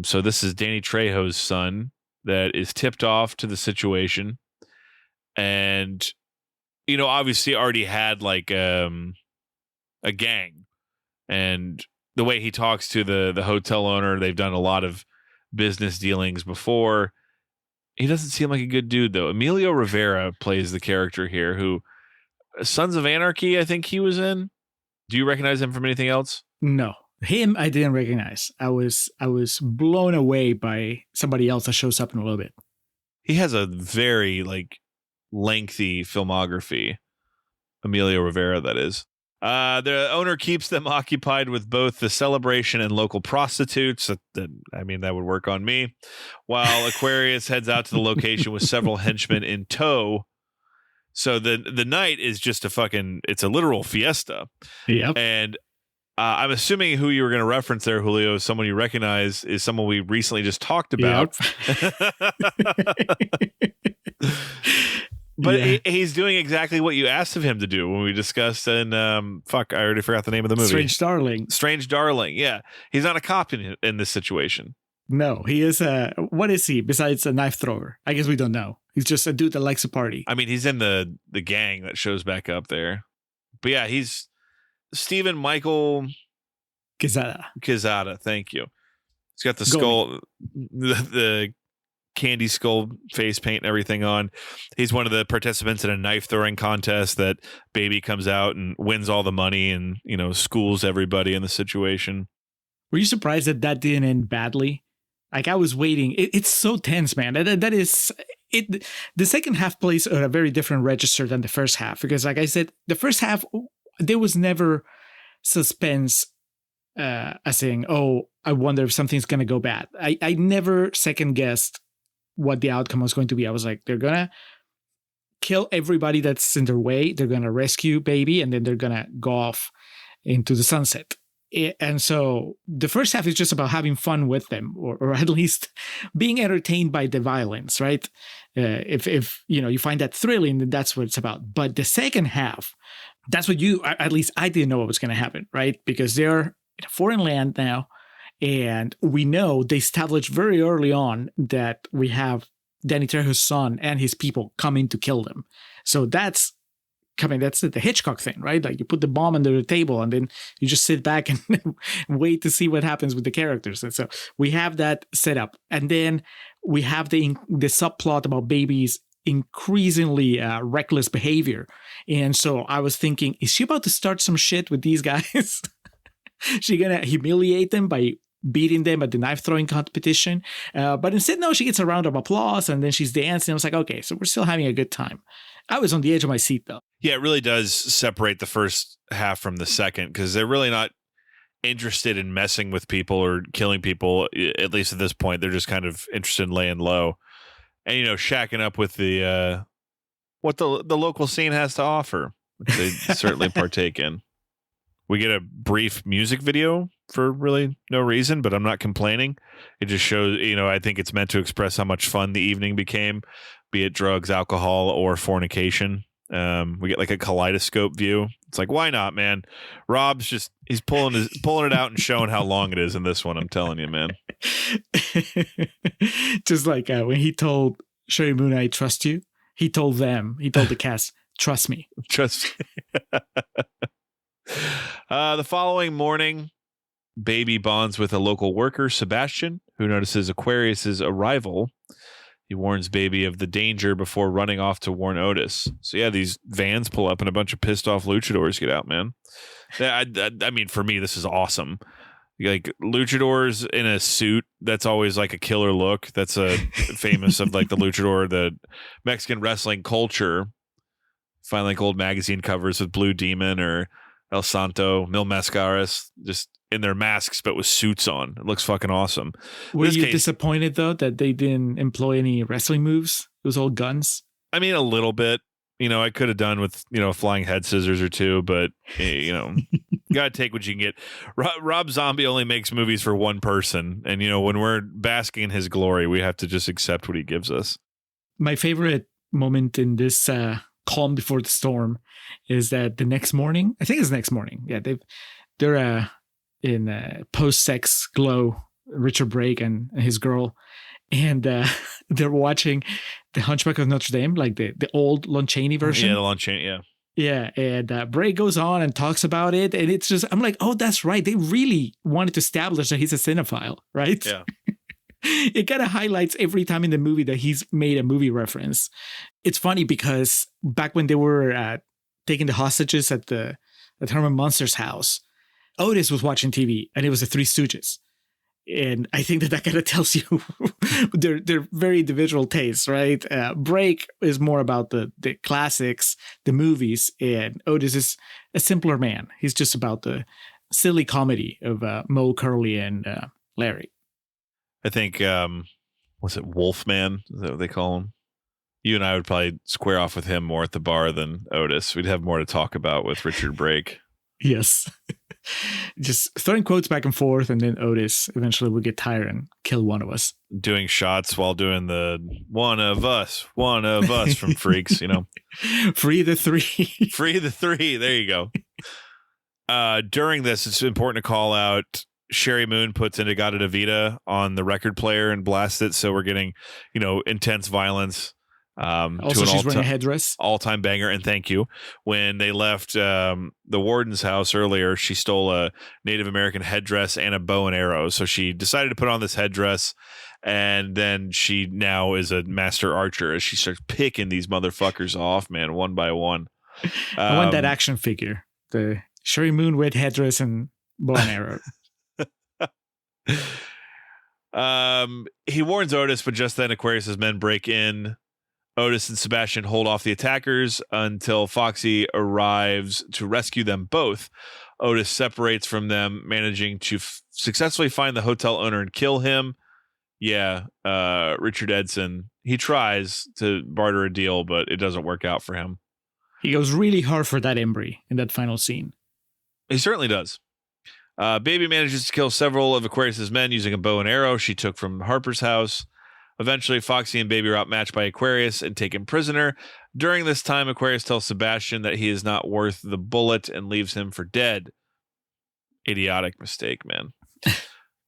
So this is Danny Trejo's son that is tipped off to the situation. And, you know, obviously already had like a gang. And the way he talks to the hotel owner, they've done a lot of business dealings before. He doesn't seem like a good dude, though. Emilio Rivera plays the character here, who Sons of Anarchy, I think he was in. Do you recognize him from anything else?
No, him I didn't recognize. I was blown away by somebody else that shows up in a little bit.
He has a very lengthy filmography. Emilio Rivera, that is. The owner keeps them occupied with both the celebration and local prostitutes. That would work on me. While Aquarius heads out to the location with several henchmen in tow. So the night is just it's a literal fiesta.
Yep.
And I'm assuming who you were going to reference there, Julio, someone you recognize is someone we recently just talked about.
Yep.
But he's doing exactly what you asked of him to do when we discussed in I already forgot the name of the movie.
Strange Darling.
Yeah. He's not a cop in this situation.
No, he is what is he besides a knife thrower? I guess we don't know. He's just a dude that likes a party.
I mean, he's in the gang that shows back up there. But yeah, he's Stephen Michael Quezada, thank you. He's got the skull, the candy skull face paint and everything on. He's one of the participants in a knife throwing contest that Baby comes out and wins all the money and, schools everybody in the situation.
Were you surprised that didn't end badly? I was waiting. It's so tense, man. That is it. The second half plays at a very different register than the first half because, like I said, the first half there was never suspense, as saying, "Oh, I wonder if something's gonna go bad." I never second guessed what the outcome was going to be. I was like, they're gonna kill everybody that's in their way. They're gonna rescue Baby, and then they're gonna go off into the sunset. And so the first half is just about having fun with them, or at least being entertained by the violence, right? If you find that thrilling, then that's what it's about. But the second half, that's what at least I didn't know what was going to happen, right? Because they're in a foreign land now, and we know they established very early on that we have Danny Trejo's son and his people coming to kill them. So that's the Hitchcock thing, right? Like you put the bomb under the table and then you just sit back and wait to see what happens with the characters. And so we have that set up. And then we have the subplot about Baby's increasingly reckless behavior. And so I was thinking, is she about to start some shit with these guys? She gonna humiliate them by beating them at the knife throwing competition? But instead, no, she gets a round of applause and then she's dancing. I was like, okay, so we're still having a good time. I was on the edge of my seat, though.
Yeah, it really does separate the first half from the second because they're really not interested in messing with people or killing people, at least at this point. They're just kind of interested in laying low and, shacking up with the what the local scene has to offer, which they certainly partake in. We get a brief music video for really no reason, but I'm not complaining. It just shows, I think it's meant to express how much fun the evening became, be it drugs, alcohol, or fornication. We get like a kaleidoscope view. It's like, why not, man? Rob's he's pulling it out and showing how long it is in this one. I'm telling you, man.
Just like when he told Sheri Moon, I trust you. He told the cast, trust me.
Trust me. The following morning, Baby bonds with a local worker, Sebastian, who notices Aquarius's arrival. He warns Baby of the danger before running off to warn Otis. So yeah, these vans pull up and a bunch of pissed off luchadors get out, man. I mean, for me, this is awesome. Like luchadors in a suit, that's always like a killer look. That's a famous of like the luchador, the Mexican wrestling culture. Find like old magazine covers with Blue Demon or El Santo, Mil Mascaras, just in their masks, but with suits on. It looks fucking awesome.
Were you disappointed, though, that they didn't employ any wrestling moves? It was all guns?
I mean, a little bit. I could have done with, flying head scissors or two, but, you got to take what you can get. Rob Zombie only makes movies for one person. And, when we're basking in his glory, we have to just accept what he gives us. My
favorite moment in this calm before the storm is that the next morning, I think it's the next morning. Yeah, they're in post-sex glow, Richard Brake and his girl, and they're watching The Hunchback of Notre Dame, like the old Lon Chaney version.
Yeah, the Lon Chaney, yeah.
Yeah, and Brake goes on and talks about it, and it's just, I'm like, oh, that's right. They really wanted to establish that he's a cinephile, right?
Yeah.
It kind of highlights every time in the movie that he's made a movie reference. It's funny because back when they were taking the hostages at the at Herman Munster's house, Otis was watching TV, and it was the Three Stooges. And I think that kind of tells you their very individual tastes, right? Break is more about the classics, the movies, and Otis is a simpler man. He's just about the silly comedy of Moe, Curly, and Larry.
I think, was it Wolfman? Is that what they call him? You and I would probably square off with him more at the bar than Otis. We'd have more to talk about with Richard Brake.
Yes. Just throwing quotes back and forth, and then Otis eventually would get tired and kill one of us.
Doing shots while doing the one of us from Freaks, you know.
Free the three.
Free the three. There you go. During this, it's important to call out Sheri Moon puts Indigada de Vida on the record player and blasts it. So we're getting, intense violence.
Also, she's wearing a headdress.
All-time banger, and thank you. When they left the warden's house earlier, she stole a Native American headdress and a bow and arrow. So she decided to put on this headdress, and then she now is a master archer as she starts picking these motherfuckers off, man, one by one.
I want that action figure. The Sheri Moon with headdress and bow and
arrow. He warns Otis, but just then Aquarius's men break in. Otis and Sebastian hold off the attackers until Foxy arrives to rescue them both. Otis separates from them, managing to successfully find the hotel owner and kill him. Yeah, Richard Edson. He tries to barter a deal, but it doesn't work out for him.
He goes really hard for that Embry in that final scene.
He certainly does. Baby manages to kill several of Aquarius's men using a bow and arrow she took from Harper's house. Eventually, Foxy and Baby are outmatched by Aquarius and taken prisoner. During this time, Aquarius tells Sebastian that he is not worth the bullet and leaves him for dead. Idiotic mistake, man.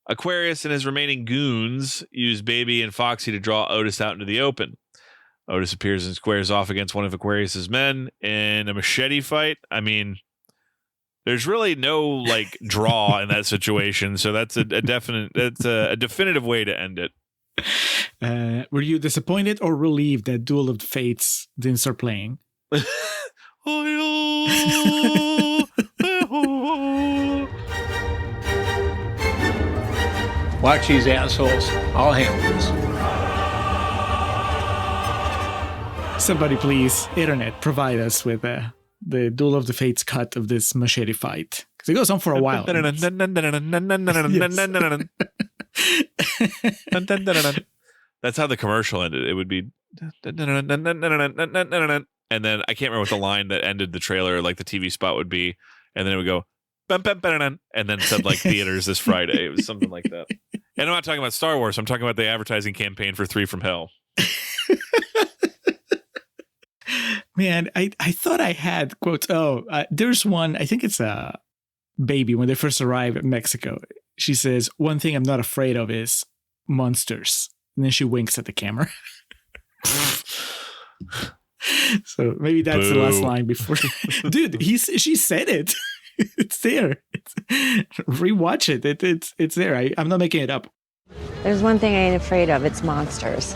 Aquarius and his remaining goons use Baby and Foxy to draw Otis out into the open. Otis appears and squares off against one of Aquarius's men in a machete fight. I mean, there's really no draw in that situation, so that's a definitive way to end it.
Were you disappointed or relieved that Duel of the Fates didn't start playing?
Watch these assholes. I'll handle this.
Somebody please, internet, provide us with the Duel of the Fates cut of this machete fight. Because it goes on for a while.
That's how the commercial ended. It would be, and then I can't remember what the line that ended the trailer, like the TV spot, would be, and then it would go, and then said theaters this Friday. It was something like that. And I'm not talking about Star Wars. I'm talking about the advertising campaign for 3 from Hell.
Man, I thought I had quotes. There's one. I think it's a Baby when they first arrive at Mexico. She says, "One thing I'm not afraid of is monsters." And then she winks at the camera. So maybe that's the last line before. Dude, she said it. It's there. Rewatch it. It's there. I'm not making it up.
There's one thing I ain't afraid of. It's monsters.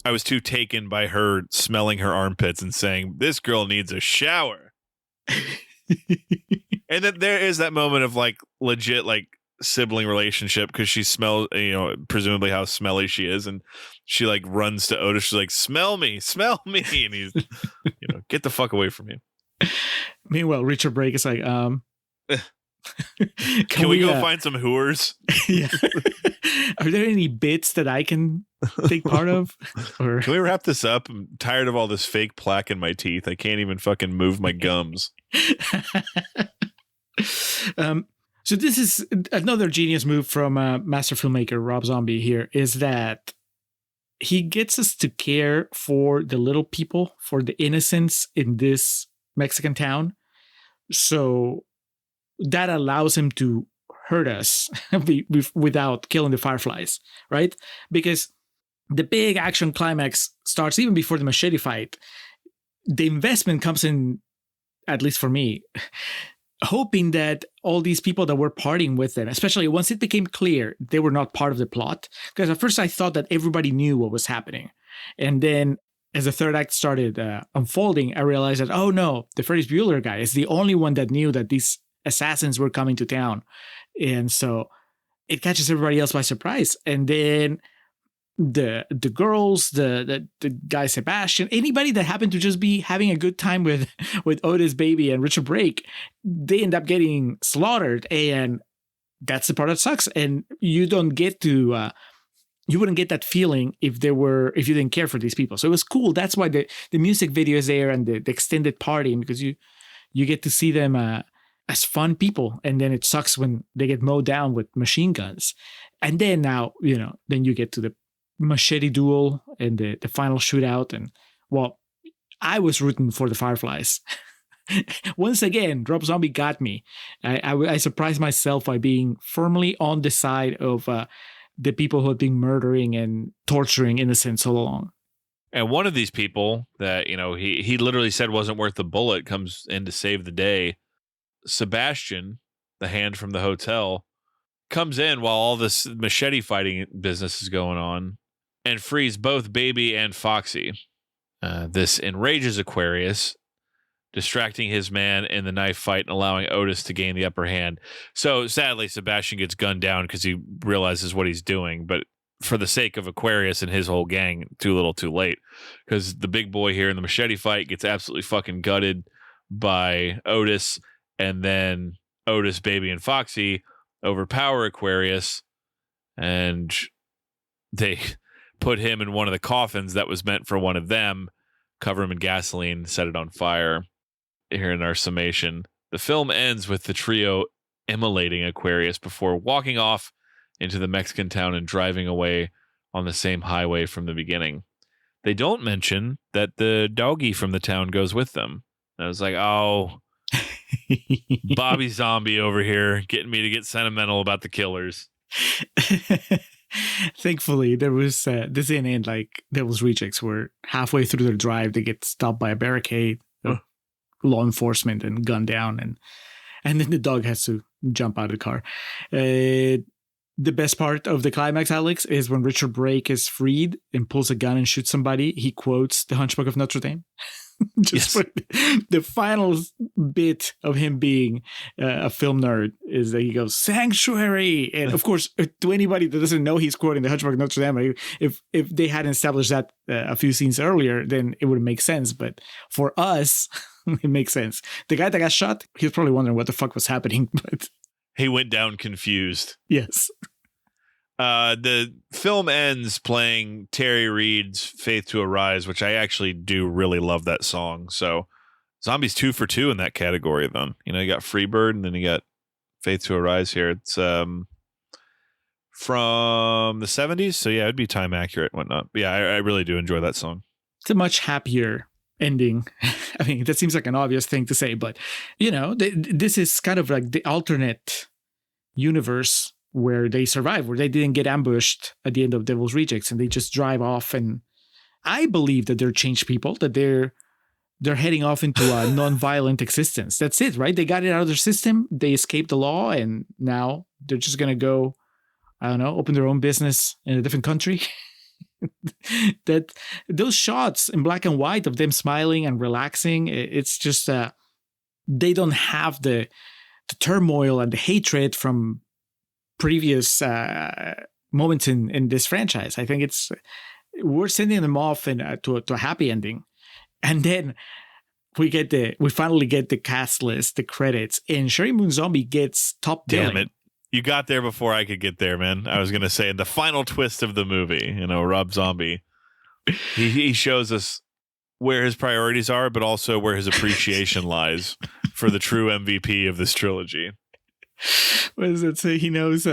I was too taken by her smelling her armpits and saying, "This girl needs a shower." And then there is that moment of legit sibling relationship because she smells, presumably how smelly she is, and she runs to Otis. She's like, smell me, and he's, get the fuck away from me.
Meanwhile, Richard Brake is like,
can we go find some hooers?
Yeah. Are there any bits that I can take part of? Or
can we wrap this up? I'm tired of all this fake plaque in my teeth. I can't even fucking move my gums.
So this is another genius move from master filmmaker Rob Zombie here, is that he gets us to care for the little people, for the innocents in this Mexican town. So that allows him to hurt us without killing the Fireflies, right? Because the big action climax starts even before the machete fight. The investment comes in, at least for me, hoping that all these people that were partying with them, especially once it became clear they were not part of the plot, because at first I thought that everybody knew what was happening. And then as the third act started unfolding, I realized that, oh no, the Ferris Bueller guy is the only one that knew that these assassins were coming to town. And so it catches everybody else by surprise. And then the girls, the guy Sebastian, anybody that happened to just be having a good time with Otis Baby and Richard Brake, they end up getting slaughtered. And that's the part that sucks. And you don't get to... you wouldn't get that feeling if you didn't care for these people. So it was cool. That's why the music video is there and the extended party, because you get to see them as fun people. And then it sucks when they get mowed down with machine guns. And then now, then you get to the machete duel and the final shootout. And well, I was rooting for the Fireflies. Once again, Rob Zombie got me. I surprised myself by being firmly on the side of the people who have been murdering and torturing innocents all along.
And one of these people that, he literally said wasn't worth the bullet comes in to save the day. Sebastian, the hand from the hotel, comes in while all this machete fighting business is going on and frees both Baby and Foxy. This enrages Aquarius, distracting his man in the knife fight and allowing Otis to gain the upper hand. So sadly, Sebastian gets gunned down because he realizes what he's doing. But for the sake of Aquarius and his whole gang, too little, too late. Because the big boy here in the machete fight gets absolutely fucking gutted by Otis. And then Otis, Baby, and Foxy overpower Aquarius. And they put him in one of the coffins that was meant for one of them, cover him in gasoline, set it on fire. Here in our summation, the film ends with the trio immolating Aquarius before walking off into the Mexican town and driving away on the same highway from the beginning. They don't mention that the doggy from the town goes with them. And I was like, oh, Bobby Zombie over here getting me to get sentimental about the killers.
Thankfully, there was this in like Devil's Rejects where halfway through their drive, they get stopped by a barricade. Law enforcement and gunned down, and then the dog has to jump out of the car. The best part of the climax, Alex, is when Richard Brake is freed and pulls a gun and shoots somebody. He quotes The Hunchback of Notre Dame. Just for the final bit of him being a film nerd is that he goes, "Sanctuary." And of course, to anybody that doesn't know he's quoting The Hunchback of Notre Dame, if they hadn't established that a few scenes earlier, then it wouldn't make sense. But for us, it makes sense. The guy that got shot, he was probably wondering what the fuck was happening. But
he went down confused.
Yes.
The film ends playing Terry Reid's Faith to Arise, which I actually do really love that song. So Zombie's 2 for 2 in that category then. You got Freebird and then you got Faith to Arise here. It's from the 70s. So yeah, it'd be time accurate and whatnot. But yeah, I really do enjoy that song.
It's a much happier ending. I mean, that seems like an obvious thing to say, but this is kind of like the alternate universe where they survive, where they didn't get ambushed at the end of Devil's Rejects and they just drive off. And I believe that they're changed people, that they're heading off into a non-violent existence. That's it, right? They got it out of their system. They escaped the law and now they're just going to go, I don't know, open their own business in a different country. That those shots in black and white of them smiling and relaxing, it's just they don't have the turmoil and the hatred from previous moments in this franchise. I think we're sending them off to a happy ending, and then we finally get the cast list, the credits, and Sheri Moon Zombie gets top billing.
Damn it. You got there before I could get there, man. I was going to say the final twist of the movie, Rob Zombie, he shows us where his priorities are, but also where his appreciation lies for the true MVP of this trilogy.
What does it say? He knows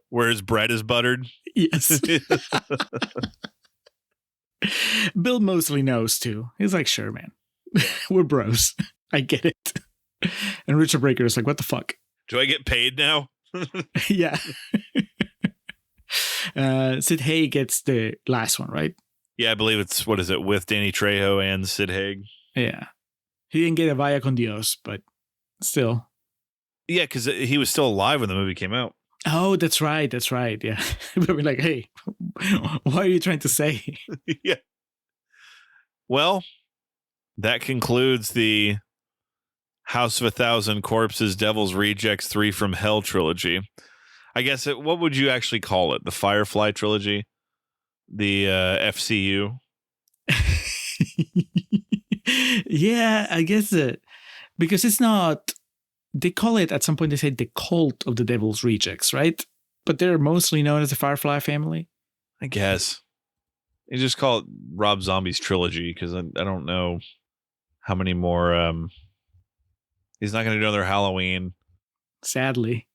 where his bread is buttered.
Yes. Bill Moseley knows too. He's like, sure, man. We're bros. I get it. And Richard Breaker is like, what the fuck?
Do I get paid now?
Yeah. Sid Haig gets the last one, right?
Yeah, I believe it's, with Danny Trejo and Sid Haig.
Yeah. He didn't get a Vaya con Dios, but still.
Yeah, because he was still alive when the movie came out.
Oh, that's right. Yeah. We're like, hey, what are you trying to say?
Yeah. Well, that concludes the House of 1,000 Corpses, Devil's Rejects, 3 from Hell trilogy. I guess what would you actually call it? The Firefly trilogy? The FCU?
Yeah, I guess it. Because it's not... They call it, at some point, they say the Cult of the Devil's Rejects, right? But they're mostly known as the Firefly family.
I guess. You just call it Rob Zombie's trilogy, because I don't know how many more... he's not going to do another Halloween.
Sadly.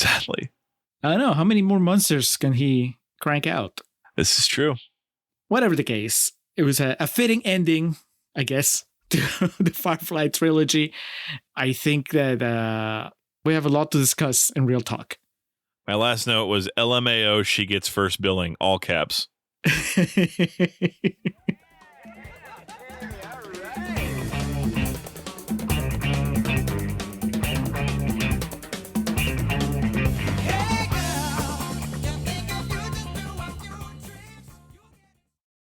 I don't know. How many more monsters can he crank out?
This is true.
Whatever the case, it was a fitting ending, I guess, to the Firefly trilogy. I think that we have a lot to discuss in Real Talk.
My last note was LMAO, she gets first billing, all caps.